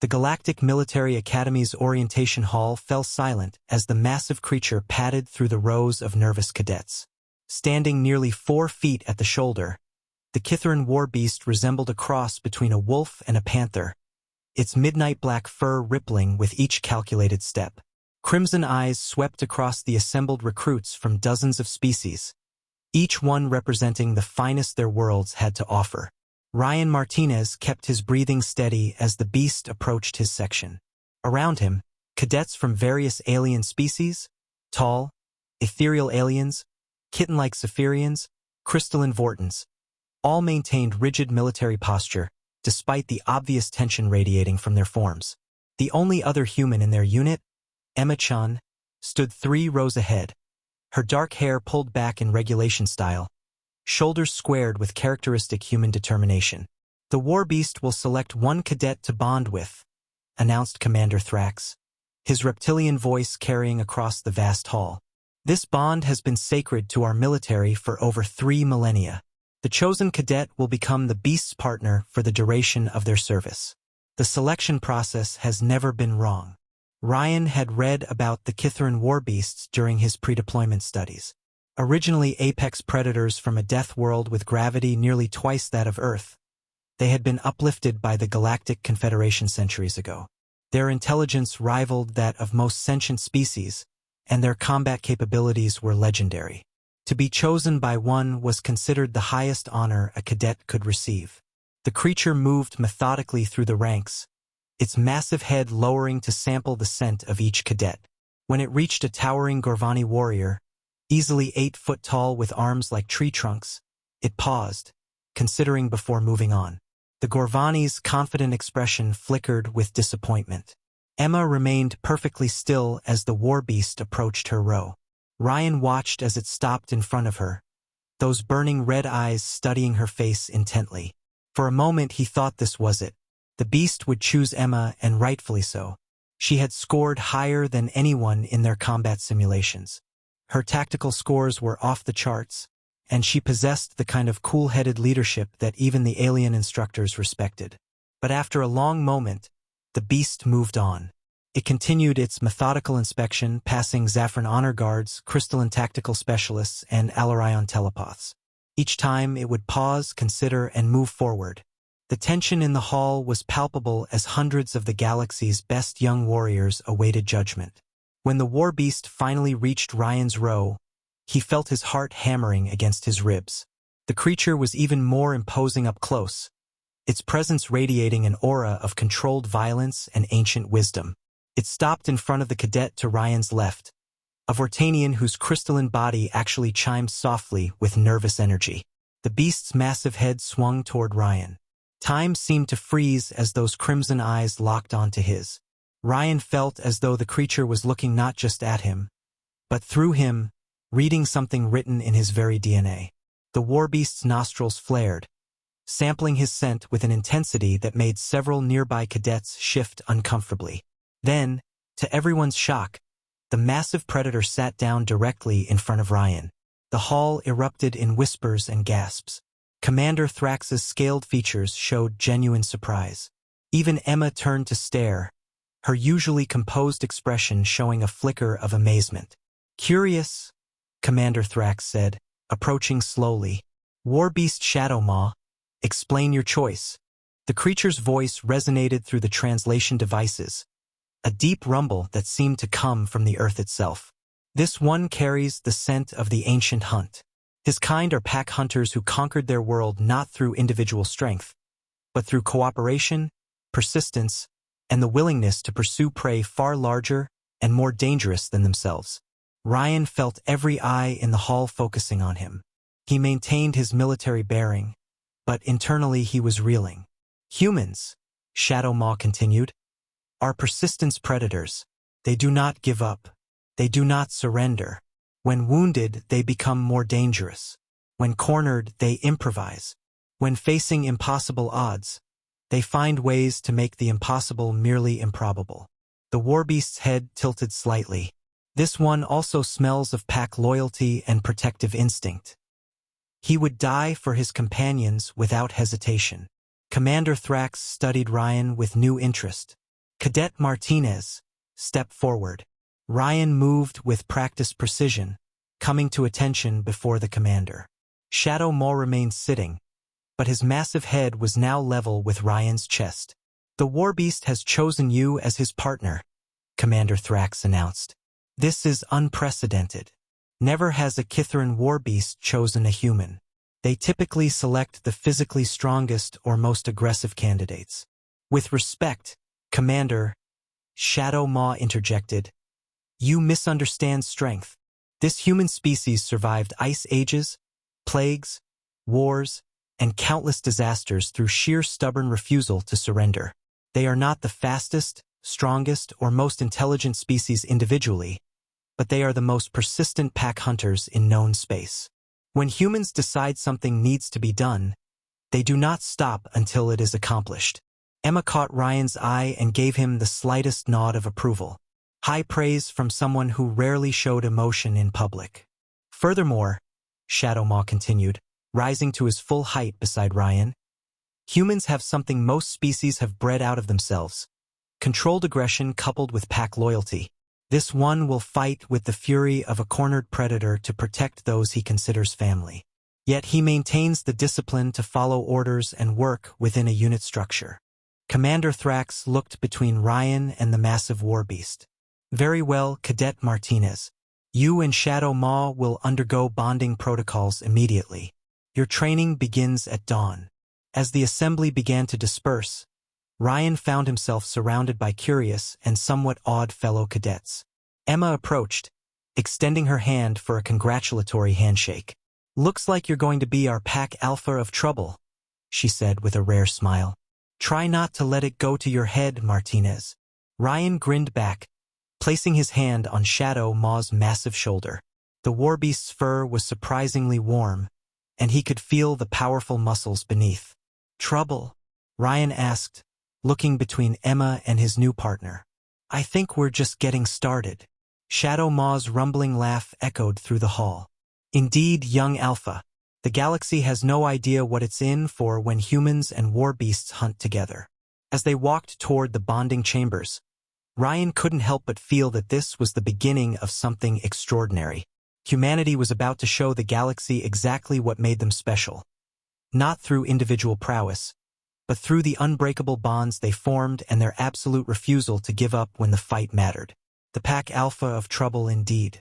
The Galactic Military Academy's orientation hall fell silent as the massive creature padded through the rows of nervous cadets. Standing nearly 4 feet at the shoulder, the Kytherian War Beast resembled a cross between a wolf and a panther, its midnight black fur rippling with each calculated step. Crimson eyes swept across the assembled recruits from dozens of species, each one representing the finest their worlds had to offer. Ryan Martinez kept his breathing steady as the beast approached his section. Around him, cadets from various alien species, tall, ethereal aliens, kitten-like Cypherians, crystalline Vortons, all maintained rigid military posture, despite the obvious tension radiating from their forms. The only other human in their unit, Emma-chan, stood 3 rows ahead, her dark hair pulled back in regulation style, shoulders squared with characteristic human determination. The War Beast will select 1 cadet to bond with, announced Commander Thrax, his reptilian voice carrying across the vast hall. This bond has been sacred to our military for over 3 millennia. The chosen cadet will become the Beast's partner for the duration of their service. The selection process has never been wrong. Ryan had read about the Kytherian War Beasts during his pre-deployment studies. Originally apex predators from a death world with gravity nearly twice that of Earth, they had been uplifted by the Galactic Confederation centuries ago. Their intelligence rivaled that of most sentient species, and their combat capabilities were legendary. To be chosen by one was considered the highest honor a cadet could receive. The creature moved methodically through the ranks, its massive head lowering to sample the scent of each cadet. When it reached a towering Gorvani warrior, easily 8 foot tall with arms like tree trunks, it paused, considering before moving on. The Gorvani's confident expression flickered with disappointment. Emma remained perfectly still as the War Beast approached her row. Ryan watched as it stopped in front of her, those burning red eyes studying her face intently. For a moment he thought this was it. The beast would choose Emma, and rightfully so. She had scored higher than anyone in their combat simulations. Her tactical scores were off the charts, and she possessed the kind of cool-headed leadership that even the alien instructors respected. But after a long moment, the beast moved on. It continued its methodical inspection, passing Zaffron honor guards, crystalline tactical specialists, and Alarion telepaths. Each time it would pause, consider, and move forward. The tension in the hall was palpable as hundreds of the galaxy's best young warriors awaited judgment. When the War Beast finally reached Ryan's row, he felt his heart hammering against his ribs. The creature was even more imposing up close, its presence radiating an aura of controlled violence and ancient wisdom. It stopped in front of the cadet to Ryan's left, a Vortanian whose crystalline body actually chimed softly with nervous energy. The beast's massive head swung toward Ryan. Time seemed to freeze as those crimson eyes locked onto his. Ryan felt as though the creature was looking not just at him, but through him, reading something written in his very DNA. The War Beast's nostrils flared, sampling his scent with an intensity that made several nearby cadets shift uncomfortably. Then, to everyone's shock, the massive predator sat down directly in front of Ryan. The hall erupted in whispers and gasps. Commander Thrax's scaled features showed genuine surprise. Even Emma turned to stare, her usually composed expression showing a flicker of amazement. "Curious," Commander Thrax said, approaching slowly. "War Beast Shadowmaw, explain your choice." The creature's voice resonated through the translation devices, a deep rumble that seemed to come from the earth itself. "This one carries the scent of the ancient hunt. His kind are pack hunters who conquered their world not through individual strength, but through cooperation, persistence, and the willingness to pursue prey far larger and more dangerous than themselves." Ryan felt every eye in the hall focusing on him. He maintained his military bearing, but internally he was reeling. "Humans," Shadowmaw continued, "are persistence predators. They do not give up. They do not surrender. When wounded, they become more dangerous. When cornered, they improvise. When facing impossible odds, they find ways to make the impossible merely improbable." The War Beast's head tilted slightly. "This one also smells of pack loyalty and protective instinct. He would die for his companions without hesitation." Commander Thrax studied Ryan with new interest. Cadet Martinez, step forward. Ryan moved with practiced precision, coming to attention before the commander. Shadow Maw remained sitting, but his massive head was now level with Ryan's chest. The War Beast has chosen you as his partner, Commander Thrax announced. This is unprecedented. Never has a Kytherian War Beast chosen a human. They typically select the physically strongest or most aggressive candidates. With respect, Commander, Shadow Maw interjected, you misunderstand strength. This human species survived ice ages, plagues, wars, and countless disasters through sheer stubborn refusal to surrender. They are not the fastest, strongest, or most intelligent species individually, but they are the most persistent pack hunters in known space. When humans decide something needs to be done, they do not stop until it is accomplished. Emma caught Ryan's eye and gave him the slightest nod of approval. High praise from someone who rarely showed emotion in public. Furthermore, Shadow Maw continued, rising to his full height beside Ryan, humans have something most species have bred out of themselves: controlled aggression coupled with pack loyalty. This one will fight with the fury of a cornered predator to protect those he considers family. Yet he maintains the discipline to follow orders and work within a unit structure. Commander Thrax looked between Ryan and the massive war beast. Very well, Cadet Martinez. You and Shadow Maw will undergo bonding protocols immediately. Your training begins at dawn. As the assembly began to disperse, Ryan found himself surrounded by curious and somewhat awed fellow cadets. Emma approached, extending her hand for a congratulatory handshake. Looks like you're going to be our pack alpha of trouble, she said with a rare smile. Try not to let it go to your head, Martinez. Ryan grinned back, placing his hand on Shadow Maw's massive shoulder. The war beast's fur was surprisingly warm, and he could feel the powerful muscles beneath. Trouble? Ryan asked, looking between Emma and his new partner. I think we're just getting started. Shadow Maw's rumbling laugh echoed through the hall. Indeed, young Alpha. The galaxy has no idea what it's in for when humans and war beasts hunt together. As they walked toward the bonding chambers, Ryan couldn't help but feel that this was the beginning of something extraordinary. Humanity was about to show the galaxy exactly what made them special. Not through individual prowess, but through the unbreakable bonds they formed and their absolute refusal to give up when the fight mattered. The pack alpha of trouble indeed.